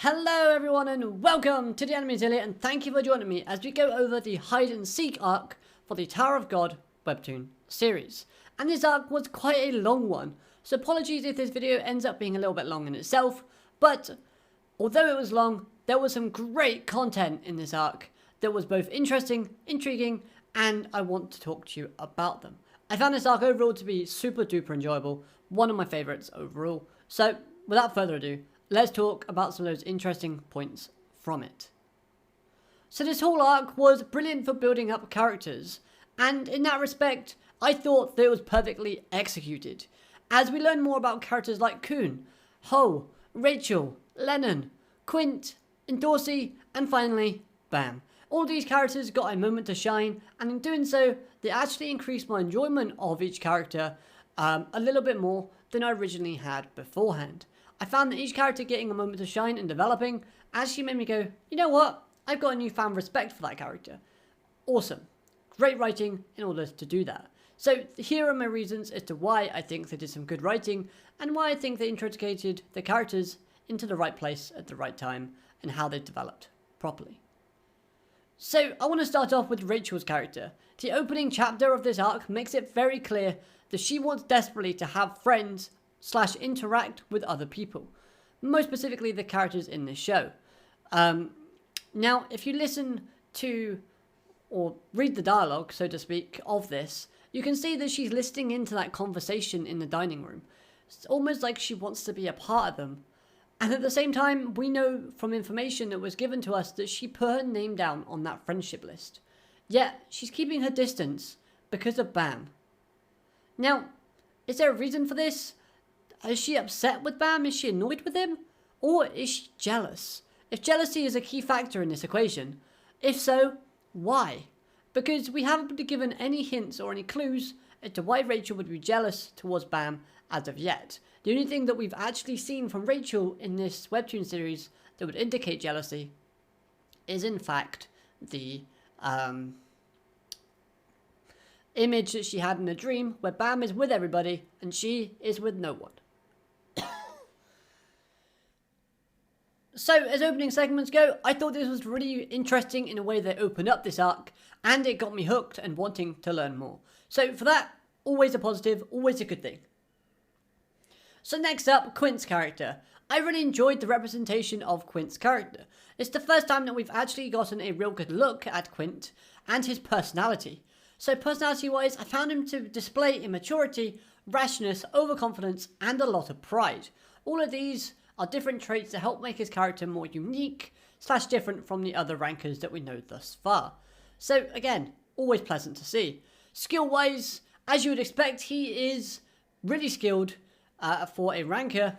Hello everyone and welcome to the Anime Zillion, and thank you for joining me as we go over the hide and seek arc for the Tower of God webtoon series. And this arc was quite a long one, so apologies if this video ends up being a little bit long in itself, but although it was long, there was some great content in this arc that was both interesting, intriguing, and I want to talk to you about them. I found this arc overall to be super duper enjoyable, one of my favourites overall. So without further ado, let's talk about some of those interesting points from it. So this whole arc was brilliant for building up characters, and in that respect, I thought that it was perfectly executed. As we learn more about characters like Kun, Ho, Rachel, Lennon, Quince, and Dorsey, and finally, Bam. All these characters got a moment to shine, and in doing so, they actually increased my enjoyment of each character a little bit more than I originally had beforehand. I found that each character getting a moment to shine and developing actually made me go, you know what? I've got a newfound respect for that character. Awesome. Great writing in order to do that. So here are my reasons as to why I think they did some good writing and why I think they introduced the characters into the right place at the right time and how they developed properly. So I want to start off with Rachel's character. The opening chapter of this arc makes it very clear that she wants desperately to have friends / interact with other people, most specifically the characters in this show. Now, if you listen to or read the dialogue, so to speak, of this, you can see that she's listening into that conversation in the dining room. It's almost like she wants to be a part of them. And at the same time, we know from information that was given to us that she put her name down on that friendship list. Yet, she's keeping her distance because of Bam. Now, is there a reason for this? Is she upset with Bam? Is she annoyed with him? Or is she jealous? If jealousy is a key factor in this equation, if so, why? Because we haven't been given any hints or any clues as to why Rachel would be jealous towards Bam as of yet. The only thing that we've actually seen from Rachel in this webtoon series that would indicate jealousy is in fact the image that she had in a dream where Bam is with everybody and she is with no one. So, as opening segments go, I thought this was really interesting in a way they opened up this arc, and it got me hooked and wanting to learn more. So, for that, always a positive, always a good thing. So next up, Quince's character. I really enjoyed the representation of Quince's character. It's the first time that we've actually gotten a real good look at Quince and his personality. So personality-wise, I found him to display immaturity, rashness, overconfidence, and a lot of pride. All of these are different traits that help make his character more unique / different from the other rankers that we know thus far. So again, always pleasant to see. Skill-wise, as you would expect, he is really skilled for a ranker,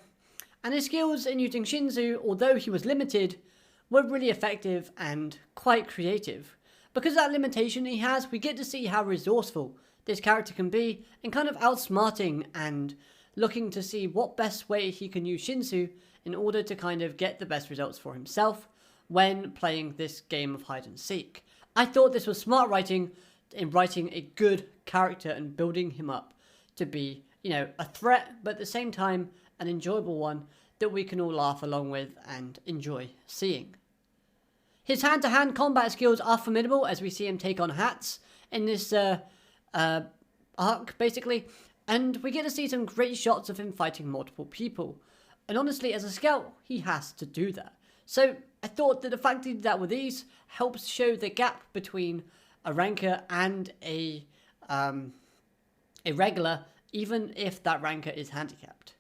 and his skills in using Shinzu, although he was limited, were really effective and quite creative. Because of that limitation he has, we get to see how resourceful this character can be in kind of outsmarting and looking to see what best way he can use Shinzu in order to kind of get the best results for himself when playing this game of hide and seek. I thought this was smart writing in writing a good character and building him up to be, you know, a threat, but at the same time an enjoyable one that we can all laugh along with and enjoy seeing. His hand-to-hand combat skills are formidable as we see him take on hats in this arc, basically, and we get to see some great shots of him fighting multiple people. And honestly, as a scout, he has to do that. So I thought that the fact he did that with ease helps show the gap between a ranker and a regular, even if that ranker is handicapped.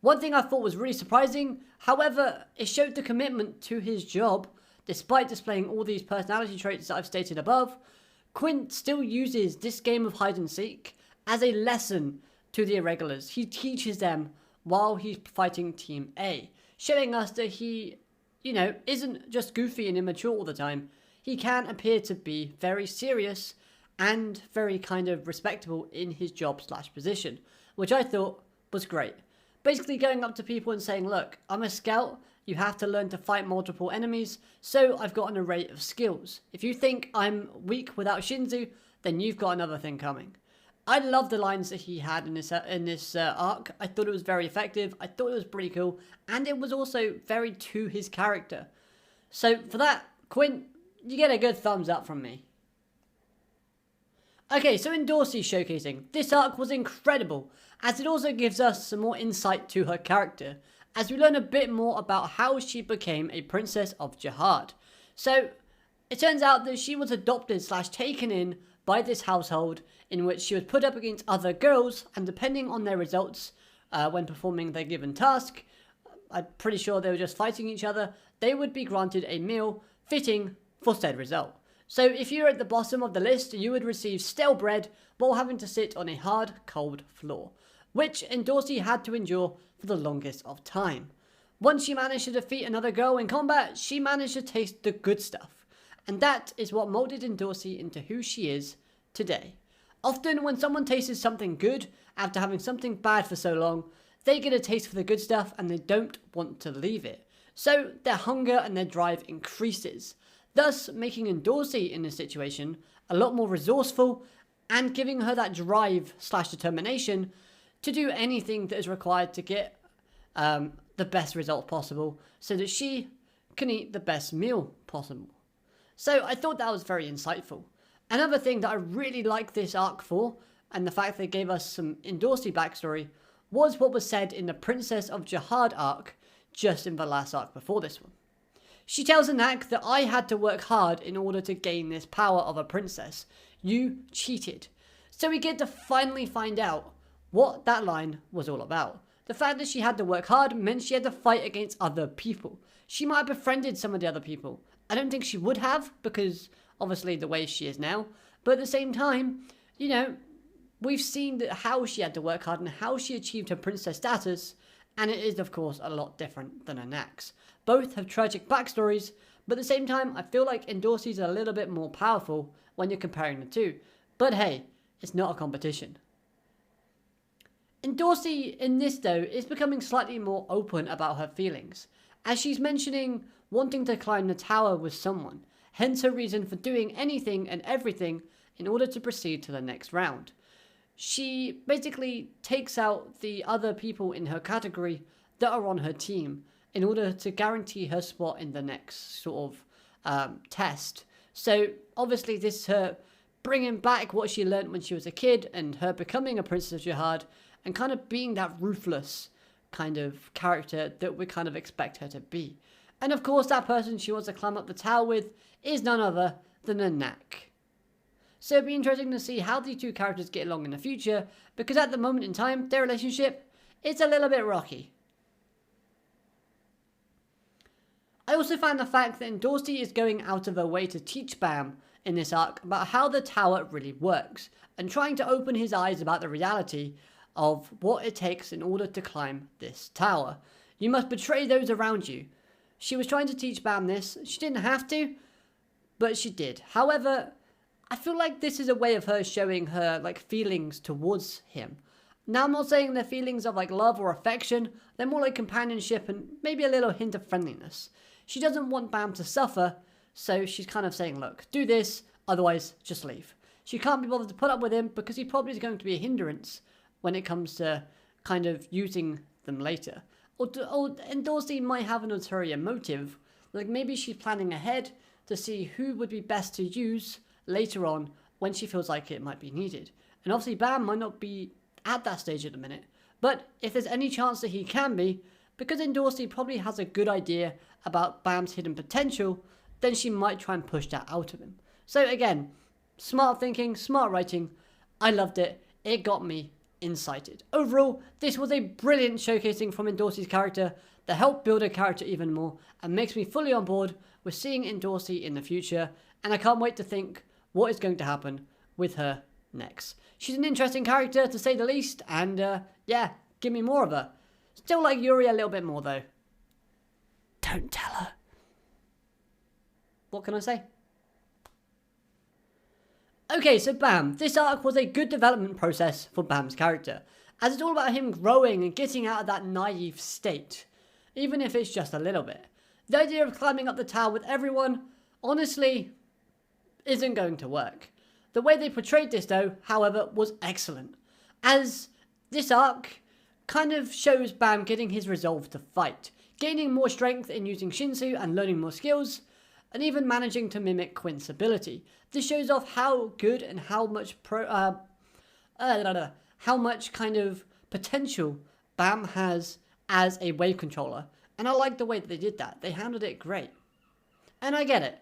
One thing I thought was really surprising, however, it showed the commitment to his job. Despite displaying all these personality traits that I've stated above, Quince still uses this game of hide and seek as a lesson to the irregulars. He teaches them while he's fighting Team A, showing us that he, you know, isn't just goofy and immature all the time. He can appear to be very serious and very kind of respectable in his job / position, which I thought was great. Basically going up to people and saying, look, I'm a scout, you have to learn to fight multiple enemies, so I've got an array of skills. If you think I'm weak without Shinzu, then you've got another thing coming. I love the lines that he had in this arc. I thought it was very effective. I thought it was pretty cool, and it was also very to his character. So for that, Quinn, you get a good thumbs up from me. Okay, so in Dorsey showcasing, this arc was incredible, as it also gives us some more insight to her character, as we learn a bit more about how she became a princess of Jihad. So, it turns out that she was adopted / taken in by this household, in which she was put up against other girls, and depending on their results when performing their given task, I'm pretty sure they were just fighting each other, they would be granted a meal fitting for said result. So if you're at the bottom of the list, you would receive stale bread while having to sit on a hard, cold floor, which Dorsey had to endure for the longest of time. Once she managed to defeat another girl in combat, she managed to taste the good stuff, and that is what molded Dorsey into who she is today. Often when someone tastes something good after having something bad for so long, they get a taste for the good stuff and they don't want to leave it. So their hunger and their drive increases, thus making Dorsey in this situation a lot more resourceful and giving her that drive / determination to do anything that is required to get the best result possible so that she can eat the best meal possible. So I thought that was very insightful. Another thing that I really liked this arc for, and the fact they gave us some Dorsey backstory, was what was said in the Princess of Jihad arc, just in the last arc before this one. She tells Anak that I had to work hard in order to gain this power of a princess. You cheated. So we get to finally find out what that line was all about. The fact that she had to work hard meant she had to fight against other people. She might have befriended some of the other people. I don't think she would have, because obviously the way she is now. But at the same time, you know, we've seen how she had to work hard and how she achieved her princess status, and it is of course a lot different than Anak's. Both have tragic backstories, but at the same time I feel like Dorsey's a little bit more powerful when you're comparing the two. But hey, it's not a competition. Dorsey in this though is becoming slightly more open about her feelings, as she's mentioning wanting to climb the tower with someone, hence her reason for doing anything and everything in order to proceed to the next round. She basically takes out the other people in her category that are on her team in order to guarantee her spot in the next sort of test. So obviously this is her bringing back what she learned when she was a kid and her becoming a princess of Jihad and kind of being that ruthless kind of character that we kind of expect her to be. And of course that person she wants to climb up the tower with is none other than Anak. So it'll be interesting to see how these two characters get along in the future, because at the moment in time, their relationship is a little bit rocky. I also find the fact that Dorsey is going out of her way to teach Bam in this arc about how the tower really works, and trying to open his eyes about the reality of what it takes in order to climb this tower. You must betray those around you. She was trying to teach Bam this. She didn't have to, but she did. However, I feel like this is a way of her showing her feelings towards him. Now I'm not saying they're feelings of love or affection, they're more like companionship and maybe a little hint of friendliness. She doesn't want Bam to suffer, so she's kind of saying, look, do this, otherwise just leave. She can't be bothered to put up with him because he probably is going to be a hindrance when it comes to kind of using them later. And Dorsey might have an ulterior motive, maybe she's planning ahead to see who would be best to use later on when she feels like it might be needed. And obviously Bam might not be at that stage at the minute, but if there's any chance that he can be, because Dorsey probably has a good idea about Bam's hidden potential, then she might try and push that out of him. So again, smart thinking, smart writing. I loved it. It got me incited. Overall, this was a brilliant showcasing from Dorsey's character that helped build her character even more and makes me fully on board with seeing Dorsey in the future, and I can't wait to think what is going to happen with her next. She's an interesting character to say the least, and yeah, give me more of her. Still like Yuri a little bit more though. Don't tell her. What can I say? Okay, so Bam. This arc was a good development process for Bam's character, as it's all about him growing and getting out of that naive state, even if it's just a little bit. The idea of climbing up the tower with everyone, honestly, isn't going to work. The way they portrayed this though, however, was excellent, as this arc kind of shows Bam getting his resolve to fight, gaining more strength in using Shinsu and learning more skills, and even managing to mimic Quince's ability. This shows off how good and how much how much kind of potential Bam has as a wave controller, and I like the way that they did that. They handled it great. And I get it.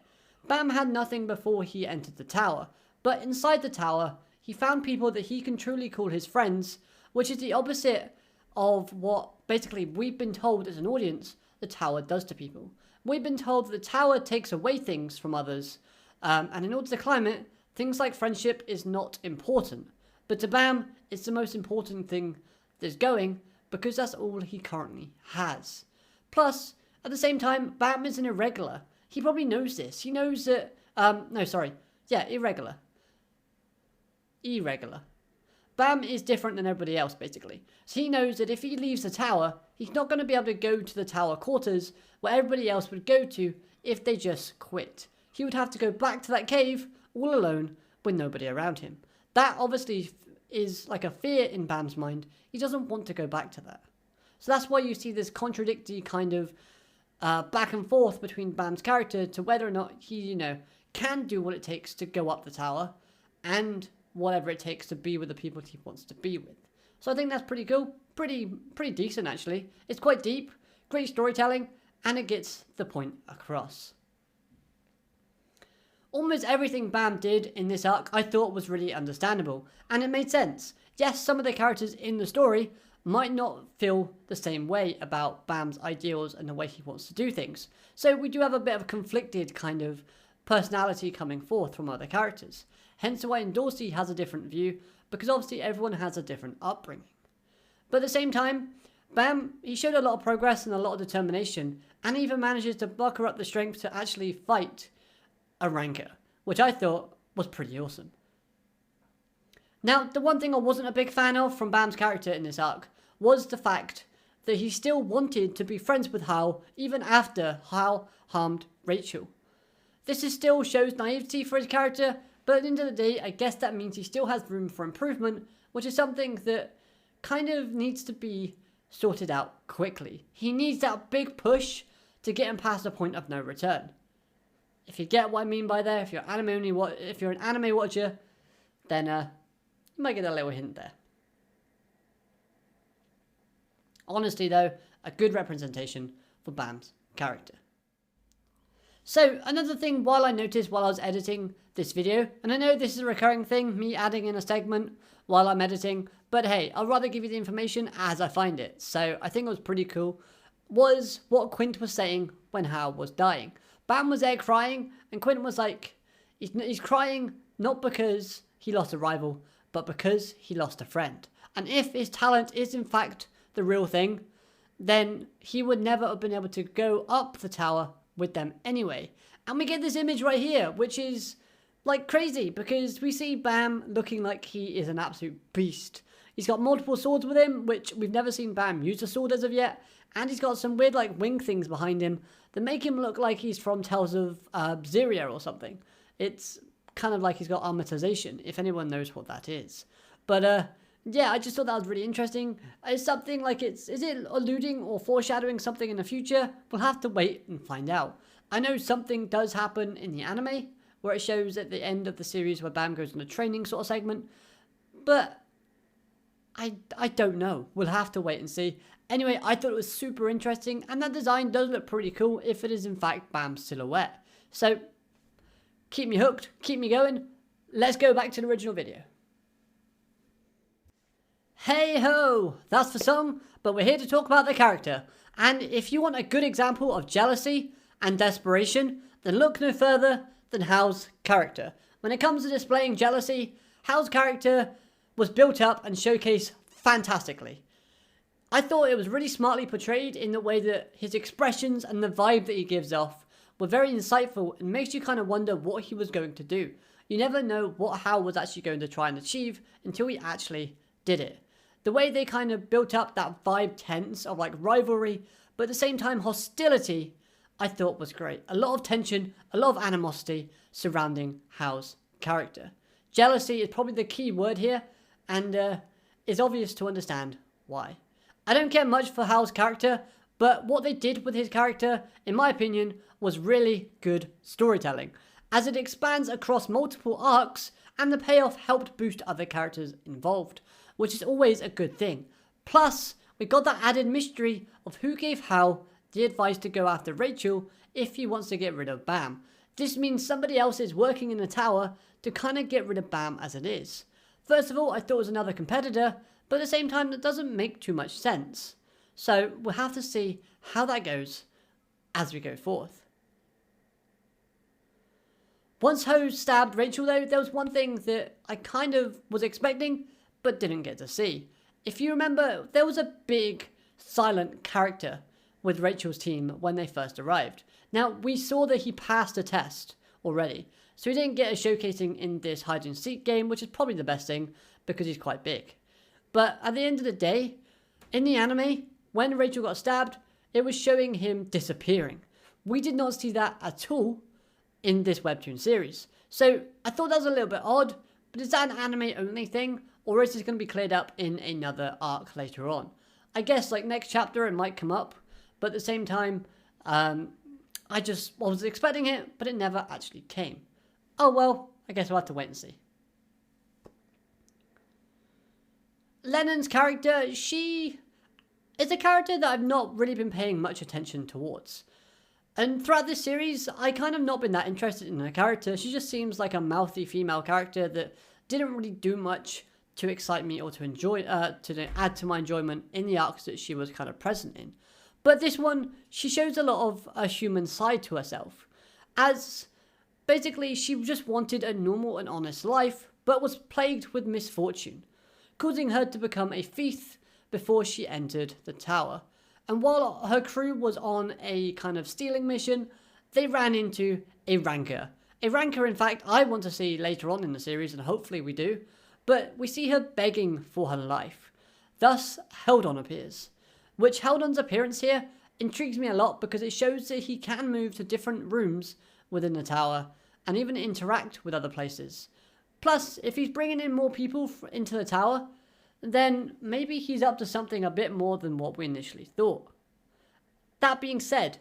Bam had nothing before he entered the tower, but inside the tower, he found people that he can truly call his friends, which is the opposite of what basically we've been told as an audience the tower does to people. We've been told that the tower takes away things from others, and in order to climb it, things like friendship is not important. But to Bam, it's the most important thing that's going, because that's all he currently has. Plus, at the same time, Bam is an irregular. He probably knows this. He knows that, irregular. Irregular. Bam is different than everybody else, basically. So he knows that if he leaves the tower, he's not going to be able to go to the tower quarters where everybody else would go to if they just quit. He would have to go back to that cave all alone with nobody around him. That obviously is like a fear in Bam's mind. He doesn't want to go back to that. So that's why you see this contradictory kind of back and forth between Bam's character to whether or not he, can do what it takes to go up the tower and whatever it takes to be with the people he wants to be with. So I think that's pretty cool. Pretty decent, actually. It's quite deep, great storytelling, and it gets the point across. Almost everything Bam did in this arc I thought was really understandable, and it made sense. Yes, some of the characters in the story might not feel the same way about Bam's ideals and the way he wants to do things. So we do have a bit of a conflicted kind of personality coming forth from other characters. Hence why Dorsey has a different view, because obviously everyone has a different upbringing. But at the same time, Bam, he showed a lot of progress and a lot of determination, and even manages to bucker up the strength to actually fight a ranker, which I thought was pretty awesome. Now, the one thing I wasn't a big fan of from Bam's character in this arc was the fact that he still wanted to be friends with Hal even after Hal harmed Rachel. This still shows naivety for his character, but at the end of the day, I guess that means he still has room for improvement, which is something that kind of needs to be sorted out quickly. He needs that big push to get him past the point of no return. If you get what I mean by there, if you're an anime watcher, then you might get a little hint there. Honestly though, a good representation for Bam's character. So, another thing while I was editing this video, and I know this is a recurring thing, me adding in a segment while I'm editing, but hey, I'll rather give you the information as I find it. So, I think it was pretty cool, was what Quint was saying when Hal was dying. Bam was there crying, and Quint was like, he's crying not because he lost a rival, but because he lost a friend. And if his talent is in fact the real thing, then he would never have been able to go up the tower with them anyway. And we get this image right here, which is like crazy, because we see Bam looking like he is an absolute beast. He's got multiple swords with him, which we've never seen Bam use a sword as of yet, and he's got some weird like wing things behind him that make him look like he's from Tales of Xeria or something. It's kind of like he's got armatization, if anyone knows what that is. But yeah, I just thought that was really interesting. It's something like is it alluding or foreshadowing something in the future? We'll have to wait and find out. I know something does happen in the anime, where it shows at the end of the series where Bam goes on a training sort of segment, but I don't know. We'll have to wait and see. Anyway, I thought it was super interesting, and that design does look pretty cool if it is in fact Bam's silhouette. So, keep me hooked, keep me going. Let's go back to the original video. Hey ho! That's the song, but we're here to talk about the character. And if you want a good example of jealousy and desperation, then look no further than Hal's character. When it comes to displaying jealousy, Hal's character was built up and showcased fantastically. I thought it was really smartly portrayed in the way that his expressions and the vibe that he gives off were very insightful and makes you kind of wonder what he was going to do. You never know what Hal was actually going to try and achieve until he actually did it. The way they kind of built up that vibe tense of like rivalry, but at the same time hostility, I thought was great. A lot of tension, a lot of animosity surrounding Hal's character. Jealousy is probably the key word here, and it's obvious to understand why. I don't care much for Hal's character, but what they did with his character, in my opinion, was really good storytelling, as it expands across multiple arcs, and the payoff helped boost other characters involved, which is always a good thing. Plus, we got that added mystery of who gave Hal the advice to go after Rachel if he wants to get rid of Bam. This means somebody else is working in the tower to kind of get rid of Bam as it is. First of all, I thought it was another competitor, but at the same time, that doesn't make too much sense. So we'll have to see how that goes as we go forth. Once Ho stabbed Rachel though, there was one thing that I kind of was expecting, but didn't get to see. If you remember, there was a big silent character with Rachel's team when they first arrived. Now, we saw that he passed a test already, so he didn't get a showcasing in this hide and seek game, which is probably the best thing because he's quite big. But at the end of the day, in the anime, when Rachel got stabbed, it was showing him disappearing. We did not see that at all in this webtoon series. So I thought that was a little bit odd, but is that an anime only thing, or is this going to be cleared up in another arc later on? I guess like next chapter it might come up, but at the same time, I just was expecting it, but it never actually came. Oh well, I guess we'll have to wait and see. Lennon's character, she is a character that I've not really been paying much attention towards. And throughout this series, I kind of not been that interested in her character. She just seems like a mouthy female character that didn't really do much to excite me or to enjoy, to add to my enjoyment in the arcs that she was kind of present in. But this one, she shows a lot of a human side to herself, as basically she just wanted a normal and honest life, but was plagued with misfortune, causing her to become a thief before she entered the tower. And while her crew was on a kind of stealing mission, they ran into a ranker. A ranker, in fact, I want to see later on in the series, and hopefully we do, but we see her begging for her life. Thus, Heldon appears, which Heldon's appearance here intrigues me a lot because it shows that he can move to different rooms within the tower and even interact with other places. Plus, if he's bringing in more people into the tower, then maybe he's up to something a bit more than what we initially thought. That being said,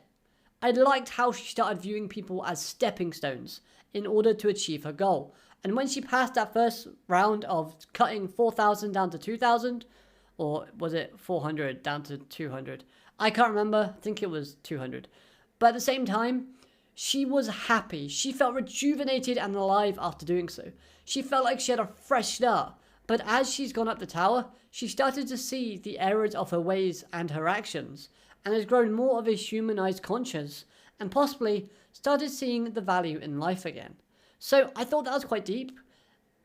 I liked how she started viewing people as stepping stones in order to achieve her goal. And when she passed that first round of cutting 4,000 down to 2,000, or was it 400 down to 200? I can't remember, I think it was 200. But at the same time, she was happy. She felt rejuvenated and alive after doing so. She felt like she had a fresh start. But as she's gone up the tower, she started to see the errors of her ways and her actions, and has grown more of a humanized conscience, and possibly started seeing the value in life again. So I thought that was quite deep,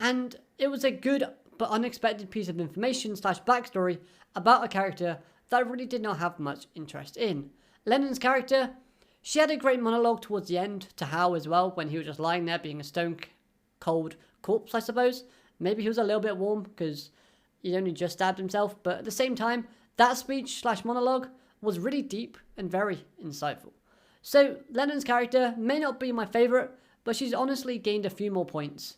and it was a good but unexpected piece of information / backstory about a character that I really did not have much interest in. Lennon's character, she had a great monologue towards the end to Hal as well, when he was just lying there being a stone cold corpse, I suppose. Maybe he was a little bit warm because he only just stabbed himself, but at the same time, that speech / monologue was really deep and very insightful. So Lennon's character may not be my favourite, but she's honestly gained a few more points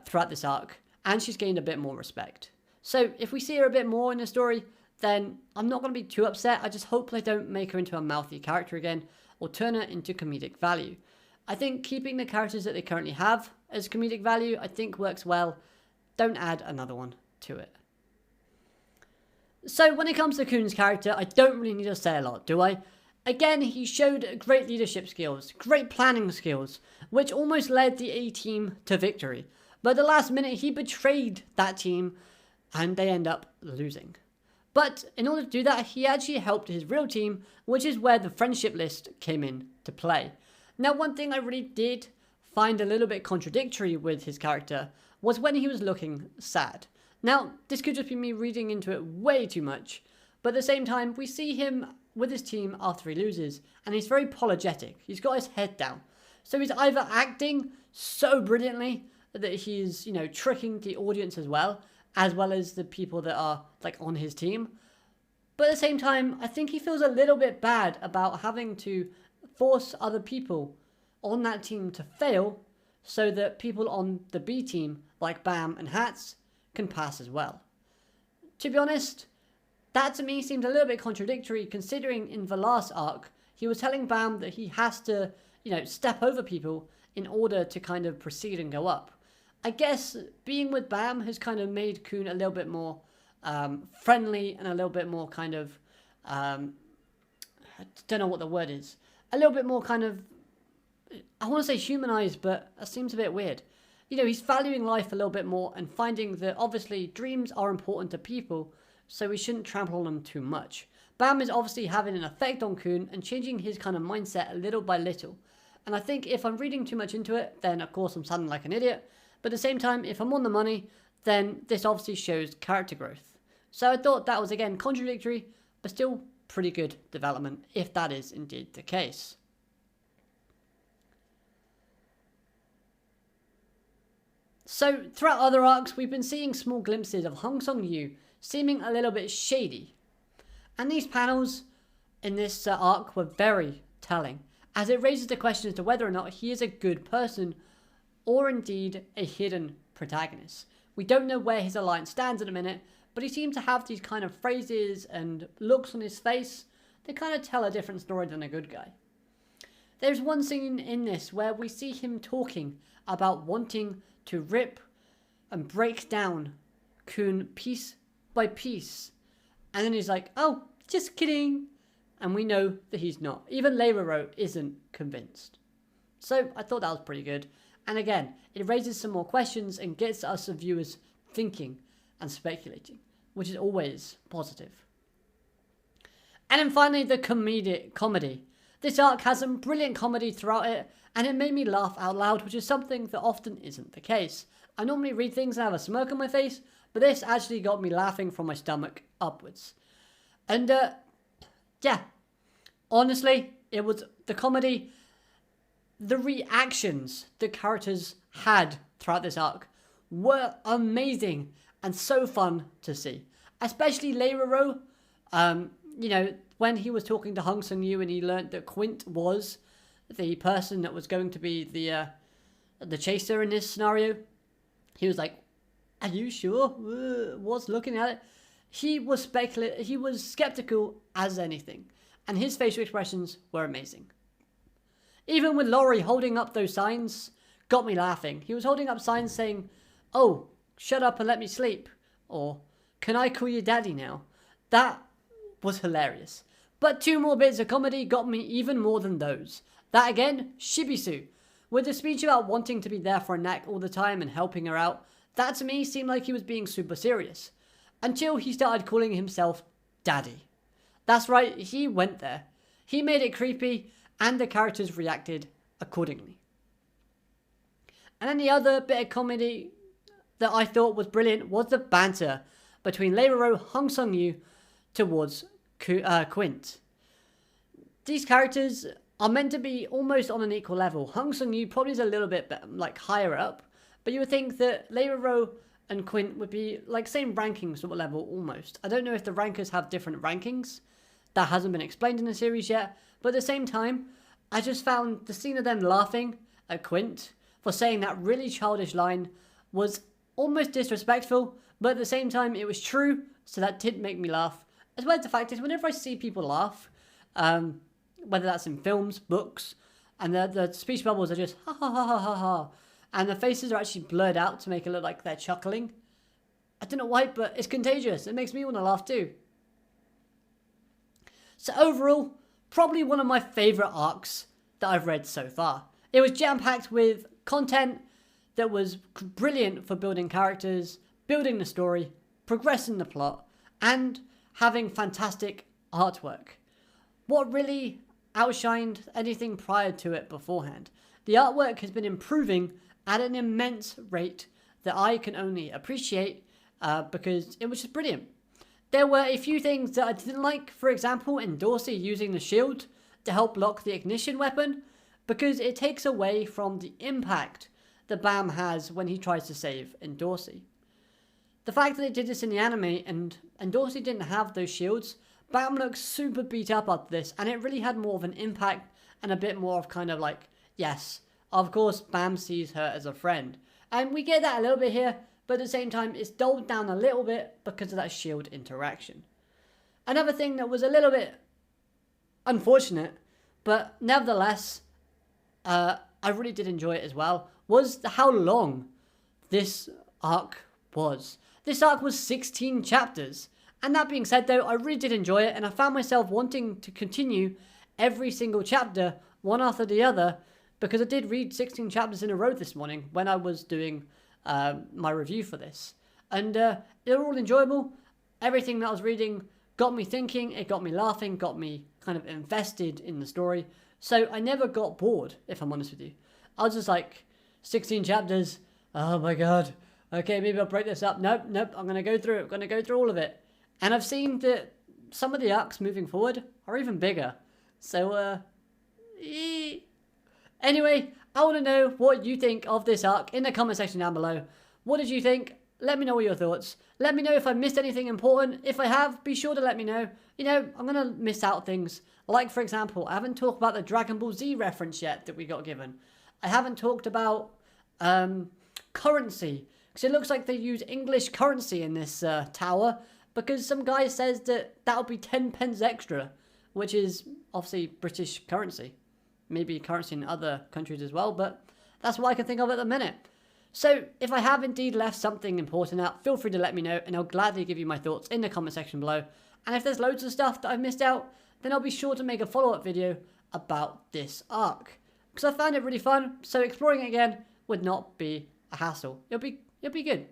throughout this arc, and she's gained a bit more respect. So if we see her a bit more in the story, then I'm not going to be too upset. I just hope they don't make her into a mouthy character again, or turn her into comedic value. I think keeping the characters that they currently have as comedic value, I think works well. Don't add another one to it. So when it comes to Kun's character, I don't really need to say a lot, do I? Again, he showed great leadership skills, great planning skills, which almost led the A-team to victory. But at the last minute, he betrayed that team, and they end up losing. But in order to do that, he actually helped his real team, which is where the friendship list came in to play. Now, one thing I really did find a little bit contradictory with his character was when he was looking sad. Now, this could just be me reading into it way too much, but at the same time, we see him with his team after he loses, and he's very apologetic. He's got his head down. So he's either acting so brilliantly that he's, tricking the audience as well as the people that are, on his team. But at the same time, I think he feels a little bit bad about having to force other people on that team to fail so that people on the B team, like Bam and Hats, can pass as well. To be honest, that to me seems a little bit contradictory, considering in the last arc, he was telling Bam that he has to, step over people in order to kind of proceed and go up. I guess being with Bam has kind of made Kun a little bit more friendly and a little bit more kind of, I don't know what the word is, a little bit more kind of, I want to say humanized, but that seems a bit weird. He's valuing life a little bit more and finding that obviously dreams are important to people, so we shouldn't trample on them too much. Bam is obviously having an effect on Kun and changing his kind of mindset little by little. And I think if I'm reading too much into it, then of course I'm sounding like an idiot. But at the same time, if I'm on the money, then this obviously shows character growth. So I thought that was again contradictory, but still pretty good development, if that is indeed the case. So throughout other arcs, we've been seeing small glimpses of Hong Sung-yu seeming a little bit shady. And these panels in this arc were very telling, as it raises the question as to whether or not he is a good person or indeed a hidden protagonist. We don't know where his alliance stands at the minute, but he seems to have these kind of phrases and looks on his face that kind of tell a different story than a good guy. There's one scene in this where we see him talking about wanting to rip and break down Kun piece by piece. And then he's like, oh, just kidding. And we know that he's not. Even Leirero isn't convinced. So I thought that was pretty good. And again, it raises some more questions and gets us as viewers thinking and speculating, which is always positive. And then finally, the comedic comedy. This arc has some brilliant comedy throughout it, and it made me laugh out loud, which is something that often isn't the case. I normally read things and have a smirk on my face, but this actually got me laughing from my stomach upwards. And yeah, honestly, it was the comedy, the reactions the characters had throughout this arc were amazing and so fun to see. Especially Leirero, when he was talking to Hong Sung-yu and he learnt that Quint was the person that was going to be the chaser in this scenario. He was like, are you sure? Was looking at it. He was he was skeptical as anything. And his facial expressions were amazing. Even with Laurie holding up those signs, got me laughing. He was holding up signs saying, oh, shut up and let me sleep. Or, can I call you daddy now? That was hilarious. But two more bits of comedy got me even more than those. That again, Shibisu. With the speech about wanting to be there for Anak all the time and helping her out, that to me seemed like he was being super serious. Until he started calling himself Daddy. That's right, he went there. He made it creepy, and the characters reacted accordingly. And then the other bit of comedy that I thought was brilliant was the banter between Leirero Hong Sung-yu towards Quint. These characters are meant to be almost on an equal level. Hong Sung-yu probably is a little bit higher up, but you would think that Leirero and Quint would be like same ranking sort of level almost. I don't know if the rankers have different rankings. That hasn't been explained in the series yet, but at the same time, I just found the scene of them laughing at Quint for saying that really childish line was almost disrespectful, but at the same time it was true, so that did make me laugh. As well as the fact is, whenever I see people laugh, whether that's in films, books, and the speech bubbles are just ha ha ha ha ha ha, and the faces are actually blurred out to make it look like they're chuckling. I don't know why, but it's contagious. It makes me want to laugh too. So overall, probably one of my favourite arcs that I've read so far. It was jam-packed with content that was brilliant for building characters, building the story, progressing the plot, and having fantastic artwork. What really outshined anything prior to it beforehand. The artwork has been improving at an immense rate that I can only appreciate because it was just brilliant. There were a few things that I didn't like, for example, in Dorsey using the shield to help lock the ignition weapon, because it takes away from the impact that Bam has when he tries to save Dorsey. The fact that they did this in the anime and Dorsey didn't have those shields, Bam looks super beat up after this, and it really had more of an impact and a bit more of kind of like, yes, Of course, Bam sees her as a friend. And we get that a little bit here, but at the same time, it's dulled down a little bit because of that shield interaction. Another thing that was a little bit unfortunate, but nevertheless, I really did enjoy it as well, was how long this arc was. This arc was 16 chapters. And that being said though, I really did enjoy it, and I found myself wanting to continue every single chapter, one after the other, because I did read 16 chapters in a row this morning when I was doing my review for this. And they were all enjoyable. Everything that I was reading got me thinking, it got me laughing, got me kind of invested in the story. So I never got bored, if I'm honest with you. I was just like, 16 chapters, oh my god. Okay, maybe I'll break this up. Nope, I'm going to go through it. I'm going to go through all of it. And I've seen that some of the arcs moving forward are even bigger. So, Anyway, I want to know what you think of this arc in the comment section down below. What did you think? Let me know your thoughts. Let me know if I missed anything important. If I have, be sure to let me know. You know, I'm going to miss out things. Like, for example, I haven't talked about the Dragon Ball Z reference yet that we got given. I haven't talked about currency. Because it looks like they use English currency in this tower. Because some guy says that that'll be 10 pence extra. Which is obviously British currency. Maybe currency in other countries as well. But that's what I can think of at the minute. So, if I have indeed left something important out, feel free to let me know, and I'll gladly give you my thoughts in the comment section below. And if there's loads of stuff that I've missed out, then I'll be sure to make a follow-up video about this arc. Because I found it really fun, so exploring it again would not be a hassle. It'll be good.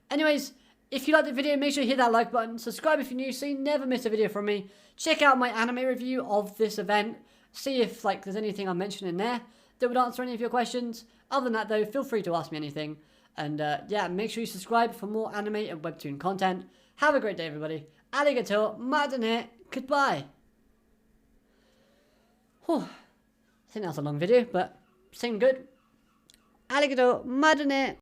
Anyways, if you liked the video, make sure you hit that like button, subscribe if you're new so you never miss a video from me. Check out my anime review of this event, see if there's anything I mentioned in there that would answer any of your questions. Other than that though, feel free to ask me anything. And yeah, make sure you subscribe for more anime and webtoon content. Have a great day everybody. Arigato, madane, goodbye. Whew. I think that's a long video, but seemed good. Arigato, madane.